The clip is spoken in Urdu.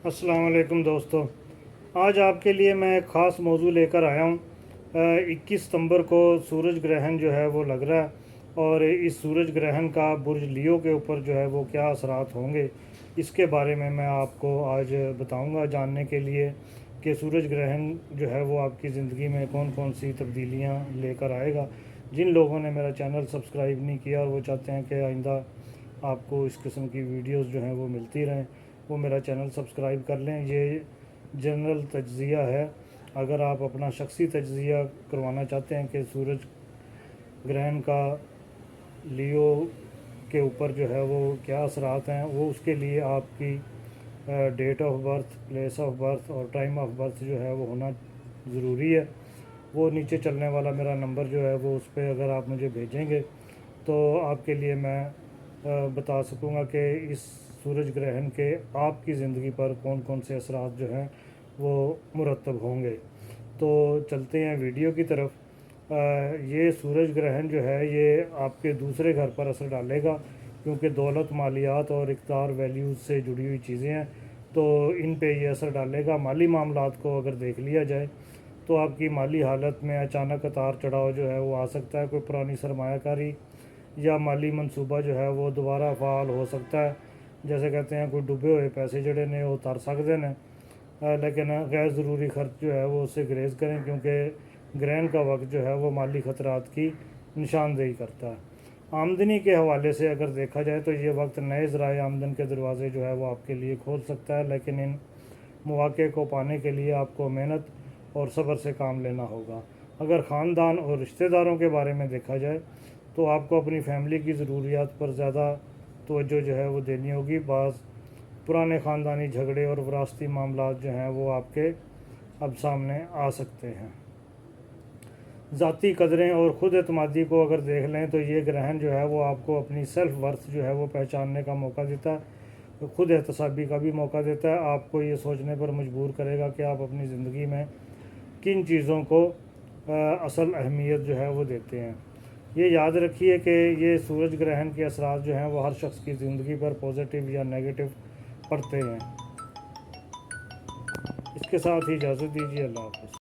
السلام علیکم دوستو، آج آپ کے لیے میں ایک خاص موضوع لے کر آیا ہوں۔ 21 ستمبر کو سورج گرہن جو ہے وہ لگ رہا ہے، اور اس سورج گرہن کا برج لیو کے اوپر جو ہے وہ کیا اثرات ہوں گے، اس کے بارے میں آپ کو آج بتاؤں گا جاننے کے لیے کہ سورج گرہن جو ہے وہ آپ کی زندگی میں کون کون سی تبدیلیاں لے کر آئے گا۔ جن لوگوں نے میرا چینل سبسکرائب نہیں کیا اور وہ چاہتے ہیں کہ آئندہ آپ کو اس قسم کی ویڈیوز جو ہیں وہ ملتی رہیں، وہ میرا چینل سبسکرائب کر لیں۔ یہ جنرل تجزیہ ہے، اگر آپ اپنا شخصی تجزیہ کروانا چاہتے ہیں کہ سورج گرہن کا لیو کے اوپر جو ہے وہ کیا اثرات ہیں، وہ اس کے لیے آپ کی date of birth, place of birth اور ٹائم آف برتھ جو ہے وہ ہونا ضروری ہے۔ وہ نیچے چلنے والا میرا نمبر جو ہے وہ اس پہ اگر آپ مجھے بھیجیں گے تو آپ کے لیے میں بتا سکوں گا کہ اس سورج گرہن کے آپ کی زندگی پر کون کون سے اثرات جو ہیں وہ مرتب ہوں گے۔ تو چلتے ہیں ویڈیو کی طرف۔ یہ سورج گرہن جو ہے یہ آپ کے دوسرے گھر پر اثر ڈالے گا، کیونکہ دولت، مالیات اور اقتدار ویلیوز سے جڑی ہوئی چیزیں ہیں، تو ان پہ یہ اثر ڈالے گا۔ مالی معاملات کو اگر دیکھ لیا جائے تو آپ کی مالی حالت میں اچانک اتار چڑھاؤ جو ہے وہ آ سکتا ہے۔ کوئی پرانی سرمایہ کاری یا مالی منصوبہ جو ہے وہ دوبارہ فعال ہو سکتا ہے۔ جیسے کہتے ہیں کوئی ڈوبے ہوئے پیسے جڑے نے وہ تر سکتے ہیں، لیکن غیر ضروری خرچ جو ہے وہ اس سے گریز کریں، کیونکہ گرہن کا وقت جو ہے وہ مالی خطرات کی نشاندہی کرتا ہے۔ آمدنی کے حوالے سے اگر دیکھا جائے تو یہ وقت نئے ذرائع آمدن کے دروازے جو ہے وہ آپ کے لیے کھول سکتا ہے، لیکن ان مواقع کو پانے کے لیے آپ کو محنت اور صبر سے کام لینا ہوگا۔ اگر خاندان اور رشتہ داروں کے بارے میں دیکھا جائے تو آپ کو اپنی فیملی کی ضروریات پر زیادہ توجہ جو ہے وہ دینی ہوگی۔ بعض پرانے خاندانی جھگڑے اور وراثتی معاملات جو ہیں وہ آپ کے اب سامنے آ سکتے ہیں۔ ذاتی قدریں اور خود اعتمادی کو اگر دیکھ لیں تو یہ گرہن جو ہے وہ آپ کو اپنی سیلف ورتھ جو ہے وہ پہچاننے کا موقع دیتا ہے، خود احتسابی کا بھی موقع دیتا ہے۔ آپ کو یہ سوچنے پر مجبور کرے گا کہ آپ اپنی زندگی میں کن چیزوں کو اصل اہمیت جو ہے وہ دیتے ہیں۔ یہ یاد رکھیے کہ یہ سورج گرہن کے اثرات جو ہیں وہ ہر شخص کی زندگی پر پازیٹیو یا نیگیٹو پڑتے ہیں۔ اس کے ساتھ ہی اجازت دیجیے، اللہ حافظ۔